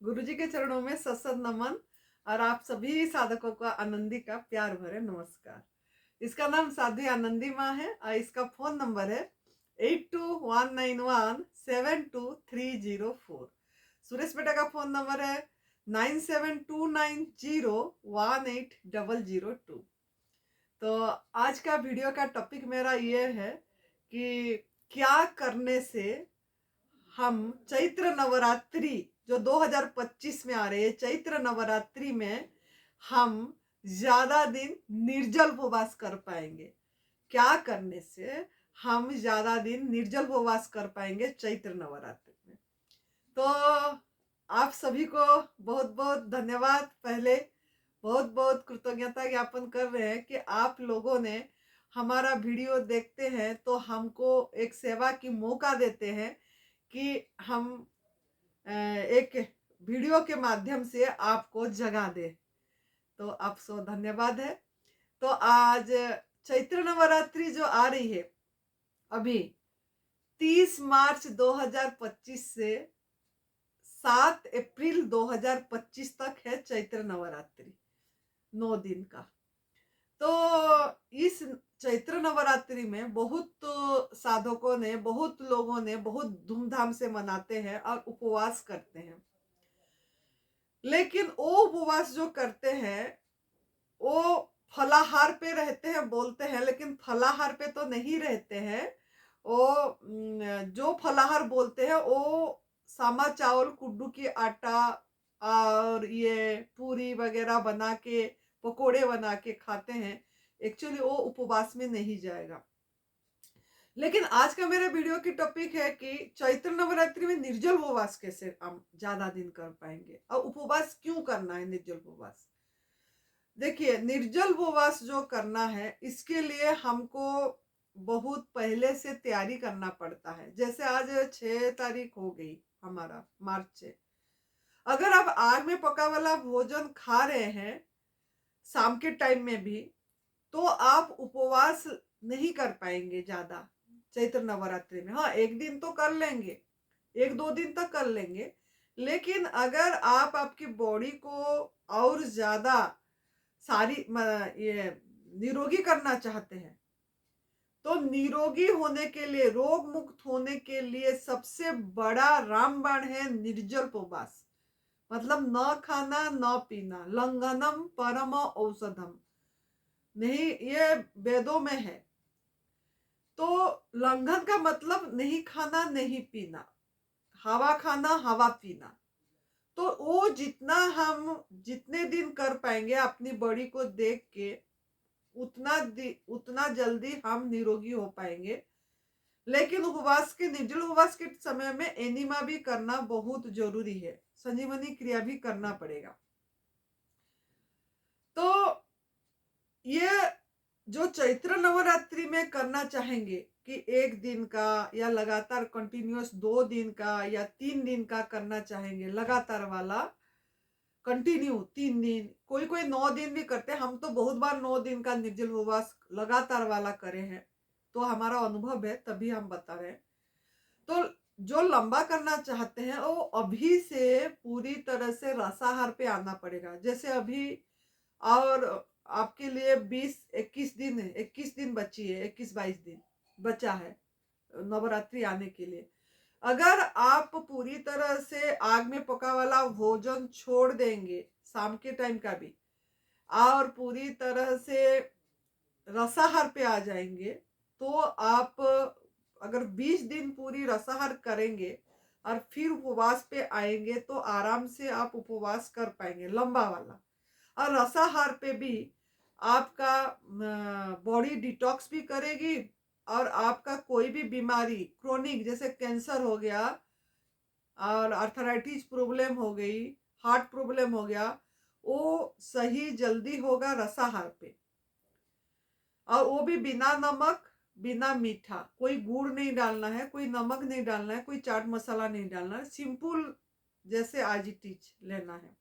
गुरुजी के चरणों में सत्सत नमन और आप सभी साधकों का आनंदी का प्यार भरे नमस्कार। इसका नाम साध्वी आनंदी माँ है और इसका फोन नंबर है 8219172304। सुरेश बेटा का फोन नंबर है 9729018002। तो आज का वीडियो का टॉपिक मेरा ये है कि क्या करने से हम चैत्र नवरात्रि जो 2025 में आ रहे हैं, चैत्र नवरात्रि में हम ज्यादा दिन निर्जल उपवास कर पाएंगे। क्या करने से हम ज्यादा दिन निर्जल उपवास कर पाएंगे चैत्र नवरात्रि में। तो आप सभी को बहुत बहुत धन्यवाद। पहले बहुत बहुत कृतज्ञता ज्ञापन कर रहे हैं कि आप लोगों ने हमारा वीडियो देखते हैं तो हमको एक सेवा की मौका देते हैं कि हम एक वीडियो के माध्यम से आपको जगा दे। तो आप सो धन्यवाद है। तो आज चैत्र नवरात्रि जो आ रही है अभी 30 मार्च 2025 से 7 अप्रैल 2025 तक है चैत्र नवरात्रि 9 दिन का। तो इस चैत्र नवरात्रि में बहुत साधकों ने, बहुत लोगों ने बहुत धूमधाम से मनाते हैं और उपवास करते हैं। लेकिन वो उपवास जो करते हैं वो फलाहार पे रहते हैं बोलते हैं, लेकिन फलाहार पे तो नहीं रहते हैं। वो जो फलाहार बोलते हैं वो सामा चावल, कुड्डू की आटा और ये पूरी वगैरह बना के, पकोड़े बना के खाते हैं। एक्चुअली वो उपवास में नहीं जाएगा। लेकिन आज का मेरे वीडियो की टॉपिक है कि चैत्र नवरात्रि में निर्जल उपवास कैसे हम ज्यादा दिन कर पाएंगे और उपवास क्यों करना है। निर्जल उपवास, देखिए, निर्जल उपवास जो करना है इसके लिए हमको बहुत पहले से तैयारी करना पड़ता है। जैसे आज 6 तारीख हो गई हमारा मार्च से। अगर आप आग में पका वाला भोजन खा रहे हैं शाम के टाइम में भी तो आप उपवास नहीं कर पाएंगे ज्यादा चैत्र नवरात्रि में। हाँ, एक दिन तो कर लेंगे, 1-2 दिन तक कर लेंगे। लेकिन अगर आप आपकी बॉडी को और ज्यादा सारी ये निरोगी करना चाहते हैं तो निरोगी होने के लिए, रोग मुक्त होने के लिए सबसे बड़ा रामबाण है निर्जल उपवास। मतलब न खाना न पीना, लंघनम परम औषधम। नहीं, ये वेदों में है। तो लंघन का मतलब नहीं खाना नहीं पीना, हवा खाना हवा पीना। तो वो जितने दिन कर पाएंगे अपनी बॉडी को देख के उतना जल्दी हम निरोगी हो पाएंगे। लेकिन उपवास के, निर्जल उपवास के समय में एनिमा भी करना बहुत जरूरी है, संजीवनी क्रिया भी करना पड़ेगा। तो ये जो चैत्र नवरात्रि में करना चाहेंगे कि 1 दिन का या लगातार कंटिन्यूअस 2 दिन का या 3 दिन का करना चाहेंगे, लगातार वाला कंटिन्यू 3 दिन, कोई कोई 9 दिन भी करते हैं। हम तो बहुत बार 9 दिन का निर्जल उपवास लगातार वाला करे हैं, तो हमारा अनुभव है तभी हम बता रहे हैं। तो जो लंबा करना चाहते हैं वो अभी से पूरी तरह से रसाहार पे आना पड़ेगा। जैसे अभी और आपके लिए 20-21 दिन है, 21 दिन बची है, 21-22 दिन बचा है नवरात्रि आने के लिए। अगर आप पूरी तरह से आग में पका वाला भोजन छोड़ देंगे शाम के टाइम का भी और पूरी तरह से रसाहार पे आ जाएंगे तो आप अगर 20 दिन पूरी रसाहार करेंगे और फिर उपवास पे आएंगे तो आराम से आप उपवास कर पाएंगे लंबा वाला। और रसाहार पे भी आपका बॉडी डिटॉक्स भी करेगी और आपका कोई भी बीमारी क्रोनिक जैसे कैंसर हो गया और आर्थराइटिस प्रॉब्लम हो गई, हार्ट प्रॉब्लम हो गया, वो सही जल्दी होगा रसाहार पे। और वो भी बिना नमक, बिना मीठा, कोई गुड़ नहीं डालना है, कोई नमक नहीं डालना है, कोई चाट मसाला नहीं डालना है, सिंपल जैसे आज इट इज लेना है।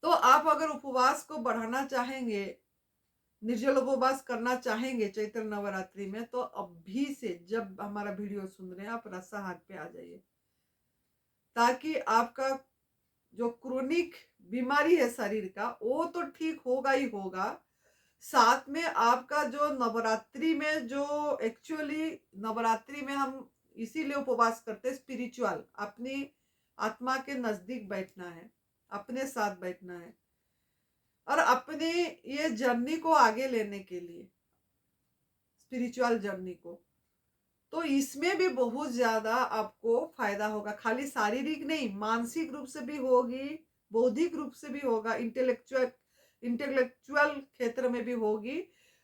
तो आप अगर उपवास को बढ़ाना चाहेंगे, निर्जल उपवास करना चाहेंगे चैत्र नवरात्रि में, तो अभी से जब हमारा वीडियो सुन रहे हैं आप रसाहार पे आ जाइए। ताकि आपका जो क्रोनिक बीमारी है शरीर का वो तो ठीक होगा ही होगा, साथ में आपका जो नवरात्रि में जो एक्चुअली नवरात्रि में हम इसीलिए उपवास करते हैं, स्पिरिचुअल अपनी आत्मा के नजदीक बैठना है, अपने साथ बैठना है और अपनी ये जर्नी को आगे लेने के लिए, स्पिरिचुअल जर्नी को। तो इसमें भी बहुत ज्यादा आपको फायदा होगा, खाली शारीरिक नहीं, मानसिक रूप से भी होगी, बौद्धिक रूप से भी होगा, इंटेलेक्चुअल क्षेत्र में भी होगी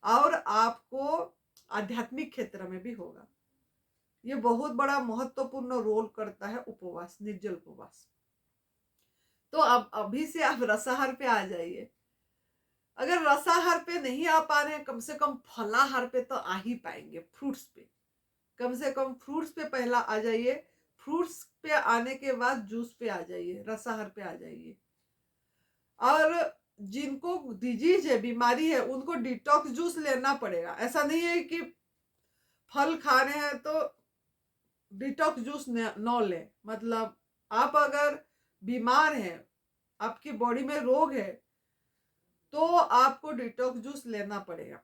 और आपको आध्यात्मिक क्षेत्र में भी होगा। ये बहुत बड़ा महत्वपूर्ण रोल करता है उपवास, निर्जल उपवास। तो अब अभी से आप रसाहार पे आ जाइए। अगर रसाहार पे नहीं आ पा रहे हैं, कम से कम फलाहार पे तो आ ही पाएंगे, फ्रूट्स पे, कम से कम फ्रूट्स पे पहला आ जाइए। फ्रूट्स पे आने के बाद जूस पे आ जाइए, रसाहार पे आ जाइए। और जिनको डिजीज है, बीमारी है, उनको डिटॉक्स जूस लेना पड़ेगा। ऐसा नहीं है कि फल खा रहे हैं तो डिटॉक्स जूस न ले। मतलब आप अगर बीमार हैं, आपकी बॉडी में रोग है, तो आपको डिटॉक्स जूस लेना पड़ेगा।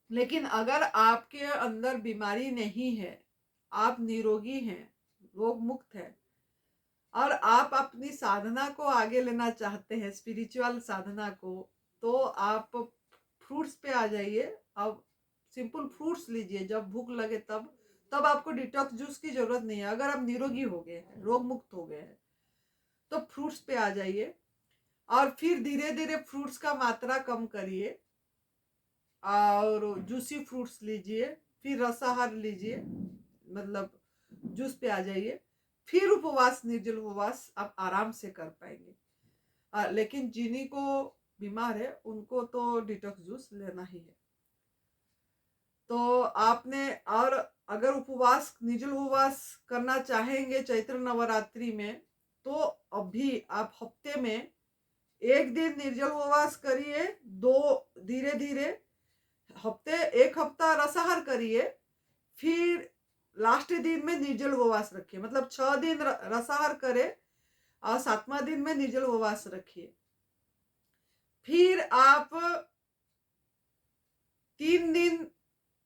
लेकिन अगर आपके अंदर बीमारी नहीं है, आप निरोगी हैं, रोग मुक्त है और आप अपनी साधना को आगे लेना चाहते हैं, स्पिरिचुअल साधना को, तो आप फ्रूट्स पे आ जाइए। अब सिंपल फ्रूट्स लीजिए, जब भूख लगे तब आपको डिटॉक्स जूस की जरूरत नहीं है। अगर आप निरोगी हो गए हैं, रोग मुक्त हो गए हैं, तो फ्रूट्स पे आ जाइए और फिर धीरे धीरे फ्रूट्स का मात्रा कम करिए और जूसी फ्रूट्स लीजिए, फिर रसाहार लीजिए, मतलब जूस पे आ जाइए, फिर उपवास, निर्जल उपवास आप आराम से कर पाएंगे। लेकिन जिन्हीं को बीमार है उनको तो डिटॉक्स जूस लेना ही है। तो आपने, और अगर उपवास, निर्जल उपवास करना चाहेंगे चैत्र नवरात्रि में, तो अभी आप हफ्ते में एक दिन निर्जल उपवास करिए, दो धीरे धीरे हफ्ते, एक हफ्ता रसाहार करिए, फिर लास्ट दिन में निर्जल उपवास रखिए। मतलब 6 दिन रसाहार करे और 7वां दिन में निर्जल उपवास रखिए। फिर आप 3 दिन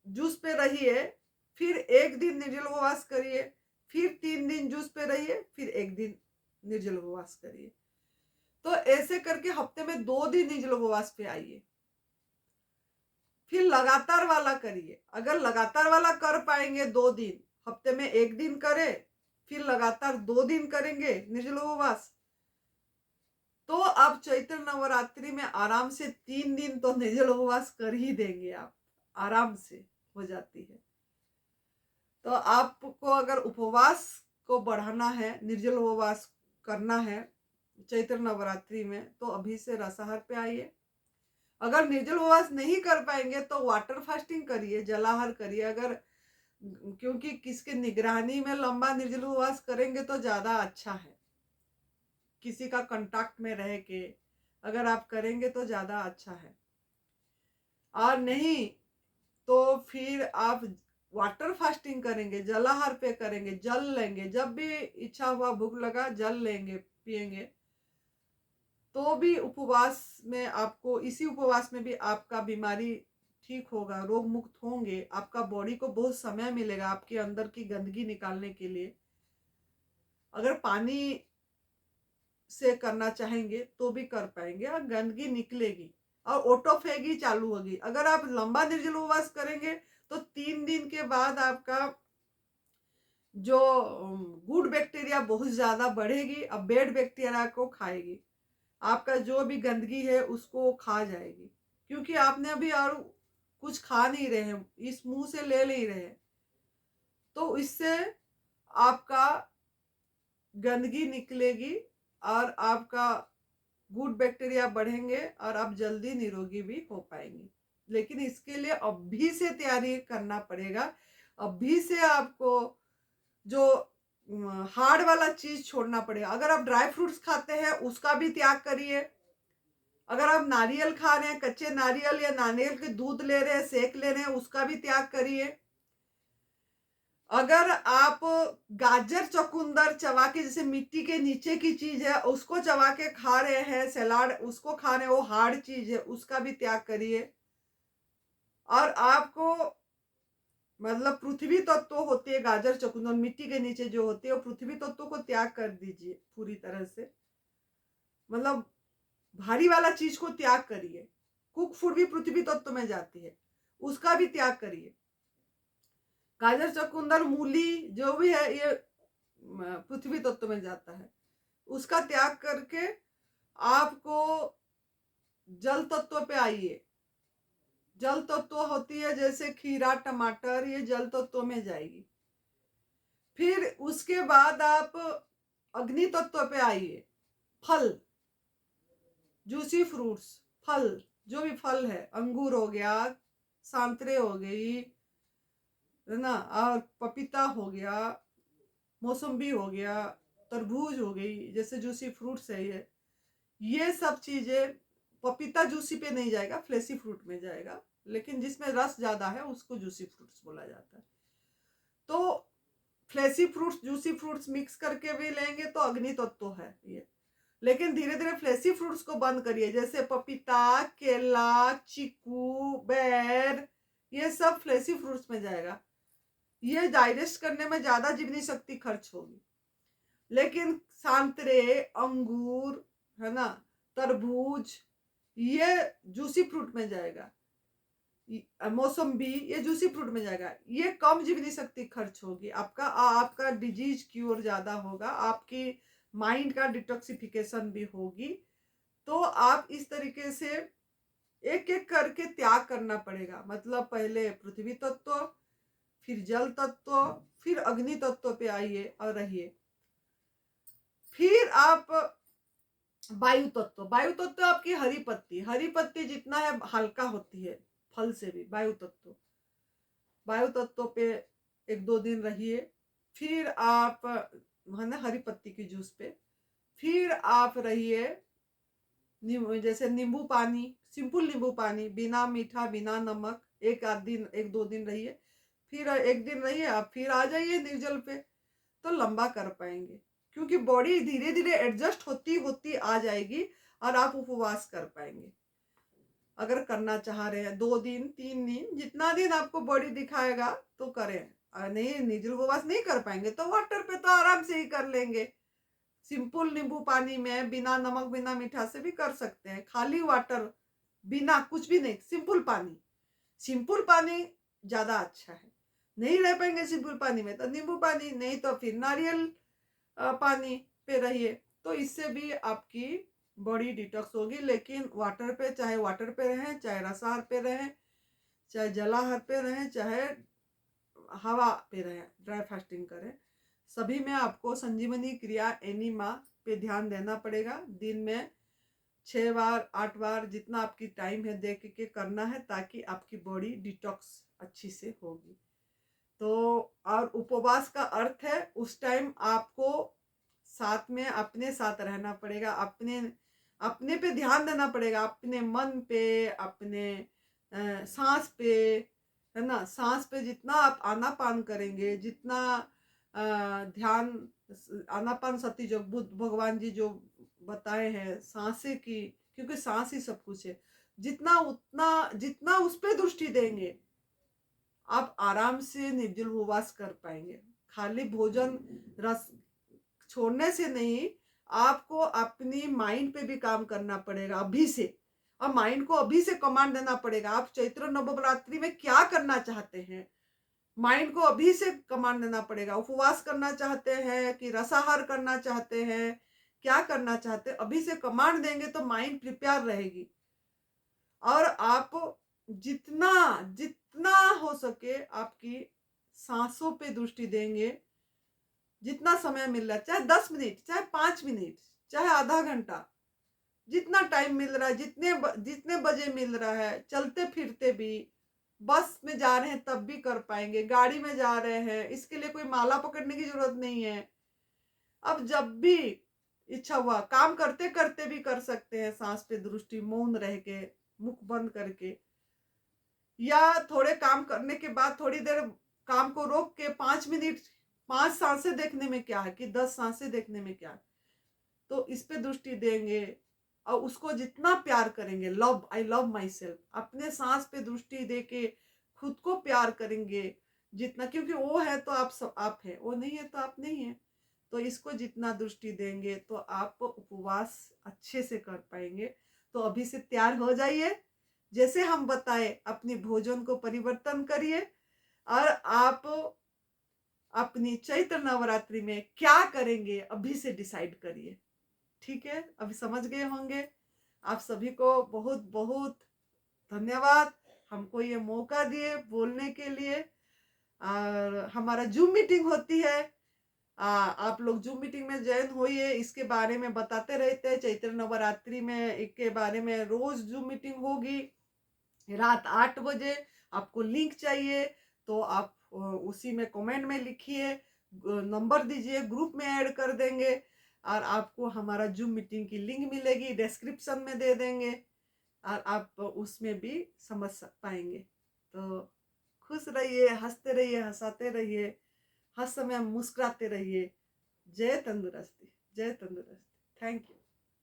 जूस पे रहिए, फिर एक दिन निर्जल उपवास करिए, फिर 3 दिन जूस पे रहिए, फिर एक दिन निर्जल उपवास करिए। तो ऐसे करके हफ्ते में 2 दिन निर्जल उपवास पे आइए। फिर लगातार वाला करिए। अगर लगातार वाला कर पाएंगे 2 दिन, हफ्ते में 1 दिन करे, फिर लगातार 2 दिन करेंगे निर्जल उपवास, तो आप चैत्र नवरात्रि में आराम से 3 दिन तो निर्जल उपवास कर ही देंगे, आप आराम से हो जाती है। तो आपको अगर उपवास को बढ़ाना है, निर्जल उपवास करना है चैत्र नवरात्रि में, तो अभी से रसाहार पे आइए। अगर निर्जल उपवास नहीं कर पाएंगे तो वाटर फास्टिंग करिए, जलाहार करिए। अगर, क्योंकि किसके निगरानी में लंबा निर्जल उपवास करेंगे तो ज्यादा अच्छा है, किसी का कांटेक्ट में रह के अगर आप करेंगे तो ज्यादा अच्छा है। और नहीं तो फिर आप वाटर फास्टिंग करेंगे, जलाहार पे करेंगे, जल लेंगे, जब भी इच्छा हुआ, भूख लगा, जल लेंगे, पिएंगे, तो भी उपवास में आपको, इसी उपवास में भी आपका बीमारी ठीक होगा, रोग मुक्त होंगे। आपका बॉडी को बहुत समय मिलेगा आपके अंदर की गंदगी निकालने के लिए। अगर पानी से करना चाहेंगे तो भी कर पाएंगे और गंदगी निकलेगी और ऑटोफेगी चालू होगी। अगर आप लंबा निर्जल उपवास करेंगे तो 3 दिन के बाद आपका जो गुड बैक्टीरिया बहुत ज्यादा बढ़ेगी और बैड बैक्टीरिया को खाएगी, आपका जो भी गंदगी है उसको खा जाएगी, क्योंकि आपने अभी और कुछ खा नहीं रहे हैं, इस मुंह से ले नहीं रहे, तो इससे आपका गंदगी निकलेगी और आपका गुड बैक्टीरिया बढ़ेंगे और आप जल्दी निरोगी भी हो पाएंगी। लेकिन इसके लिए अभी से तैयारी करना पड़ेगा। अभी से आपको जो हार्ड वाला चीज छोड़ना पड़ेगा। अगर आप ड्राई फ्रूट्स खाते हैं उसका भी त्याग करिए। अगर आप नारियल खा रहे हैं, कच्चे नारियल या नारियल के दूध ले रहे हैं, सेक ले रहे हैं, उसका भी त्याग करिए। अगर आप गाजर चुकंदर चबा के, जैसे मिट्टी के नीचे की चीज है उसको चबा के खा रहे हैं, सलाद उसको खा रहे हैं, वो हार्ड चीज है, उसका भी त्याग करिए। और आपको मतलब पृथ्वी तत्व होती है गाजर चुकंदर, मिट्टी के नीचे जो होती है वो पृथ्वी तत्व को त्याग कर दीजिए पूरी तरह से। मतलब भारी वाला चीज को त्याग करिए। कुक फूड भी पृथ्वी तत्व में जाती है, उसका भी त्याग करिए। गाजर चुकंदर मूली जो भी है ये पृथ्वी तत्व में जाता है, उसका त्याग करके आपको जल तत्व पे आइए। जल तत्व होती है जैसे खीरा टमाटर, ये जल तत्व में जाएगी। फिर उसके बाद आप अग्नि तत्व पे आइए। फल, जूसी फ्रूट्स, फल, जो भी फल है, अंगूर हो गया, संतरे हो गई, है ना, और पपीता हो गया, मौसम्बी हो गया, तरबूज हो गई, जैसे जूसी फ्रूट्स है ये सब चीजें। पपीता जूसी पे नहीं जाएगा, फ्लेसी फ्रूट में जाएगा, लेकिन जिसमें रस ज्यादा है उसको जूसी फ्रूट्स बोला जाता है। तो fleshy fruits juicy fruits mix करके भी लेंगे तो अग्नि तत्व है ये। लेकिन धीरे धीरे फ्लेसी फ्रूट्स को बंद करिए, जैसे पपीता, केला, चीकू, बेर, ये सब फ्लेसी फ्रूट्स में जाएगा। ये डाइजेस्ट करने में ज्यादा जीवनी शक्ति खर्च होगी। लेकिन संतरे, अंगूर, है ना, तरबूज, ये जूसी फ्रूट में जाएगा। मौसम्बी, ये जूसी फ्रूट में जाएगा। ये कम जीवनी शक्ति खर्च होगी, आपका डिजीज क्योर ज्यादा होगा, आपकी माइंड का डिटॉक्सिफिकेशन भी होगी। तो आप इस तरीके से एक एक करके त्याग करना पड़ेगा। मतलब पहले पृथ्वी तत्व, फिर जल तत्व, फिर अग्नि तत्व पे आइए और रहिए। फिर आप वायु तत्व, वायु तत्व आपकी हरी पत्ती, हरी पत्ती जितना है हल्का होती है फल से भी। वायु तत्व, वायु तत्व पे एक दो दिन रहिए। फिर आप है ना हरी पत्ती की जूस पे, फिर आप रहिए जैसे नींबू पानी, सिंपल नींबू पानी, बिना मीठा बिना नमक, एक आध दिन एक दो दिन रहिए। फिर एक दिन रहिए, आप फिर आ जाइए निर्जल पे, तो लंबा कर पाएंगे। क्योंकि बॉडी धीरे धीरे एडजस्ट होती होती आ जाएगी और आप उपवास कर पाएंगे। अगर करना चाह रहे हैं 2 दिन 3 दिन, जितना दिन आपको बॉडी दिखाएगा तो करें। नहीं निर्जल उपवास नहीं कर पाएंगे तो वाटर पे तो आराम से ही कर लेंगे। सिंपल नींबू पानी में बिना नमक बिना मीठा से भी कर सकते हैं। खाली वाटर, बिना कुछ भी नहीं, सिंपल पानी। सिंपल पानी ज्यादा अच्छा है। नहीं रह पाएंगे सिंपल पानी में तो नींबू पानी, नहीं तो फिर नारियल पानी पे रहिए। तो इससे भी आपकी बॉडी डिटॉक्स होगी। लेकिन वाटर पे, चाहे वाटर पे रहें, चाहे रसाहार पे रहें, चाहे जलाहार पे रहें, चाहे हवा पे रहें, ड्राई फास्टिंग करें, सभी में आपको संजीवनी क्रिया एनिमा पे ध्यान देना पड़ेगा। दिन में 6 बार 8 बार जितना आपकी टाइम है देख के करना है, ताकि आपकी बॉडी डिटॉक्स अच्छी से होगी। तो और उपवास का अर्थ है उस टाइम आपको साथ में अपने साथ रहना पड़ेगा, अपने अपने पे ध्यान देना पड़ेगा, अपने मन पे, अपने सांस पे, है ना। सांस पे जितना आप आनापान करेंगे, जितना ध्यान, आनापान सती जो बुद्ध भगवान जी जो बताए हैं सांसे की, क्योंकि सांस ही सब कुछ है, जितना उतना जितना उस पे दृष्टि देंगे आप आराम से निर्जल उपवास कर पाएंगे। खाली भोजन रस छोड़ने से नहीं, आपको अपनी माइंड पे भी काम करना पड़ेगा अभी से। और माइंड को अभी से कमांड देना पड़ेगा, आप चैत्र नवरात्रि में क्या करना चाहते हैं, माइंड को अभी से कमांड देना पड़ेगा। उपवास करना चाहते हैं कि रसाहार करना चाहते हैं, क्या करना चाहते हैं, अभी से कमांड देंगे तो माइंड प्रिपेयर रहेगी। और आप जितना जितना हो सके आपकी सांसों पे दृष्टि देंगे। जितना समय मिल रहा है, चाहे 10 मिनट, चाहे 5 मिनट, चाहे आधा घंटा, जितना टाइम मिल रहा है, जितने बजे मिल रहा है, चलते फिरते भी, बस में जा रहे हैं तब भी कर पाएंगे, गाड़ी में जा रहे हैं, इसके लिए कोई माला पकड़ने की जरूरत नहीं है। अब जब भी इच्छा हुआ काम करते करते भी कर सकते हैं, सांस पे दृष्टि, मौन रह के, मुख बंद करके, या थोड़े काम करने के बाद थोड़ी देर काम को रोक के 5 मिनट 5 सांसें देखने में क्या है, कि 10 सांसें देखने में क्या है। तो इस पे दृष्टि देंगे और उसको जितना प्यार करेंगे, love, I love my self, अपने सांस पे दृष्टि दे के खुद को प्यार करेंगे जितना, क्योंकि वो है तो आप सब आप है, वो नहीं है तो आप नहीं है। तो इसको जितना दृष्टि देंगे तो आप उपवास अच्छे से कर पाएंगे। तो अभी से तैयार हो जाइए, जैसे हम बताए अपनी भोजन को परिवर्तन करिए, और आप अपनी चैत्र नवरात्रि में क्या करेंगे अभी से डिसाइड करिए। ठीक है, अभी समझ गए होंगे। आप सभी को बहुत बहुत धन्यवाद, हमको ये मौका दिए बोलने के लिए। और हमारा जूम मीटिंग होती है, आप लोग जूम मीटिंग में ज्वाइन होइए, इसके बारे में बताते रहते हैं। चैत्र नवरात्रि में इसके बारे में रोज जूम मीटिंग होगी रात 8 बजे। आपको लिंक चाहिए तो आप उसी में कमेंट में लिखिए, नंबर दीजिए, ग्रुप में ऐड कर देंगे, और आपको हमारा जूम मीटिंग की लिंक मिलेगी, डिस्क्रिप्शन में दे देंगे, और आप उसमें भी समझ पाएंगे। तो खुश रहिए, हंसते रहिए, हंसाते रहिए, हर समय मुस्कुराते रहिए। जय तंदुरुस्ती, जय तंदुरुस्ती। Thank you.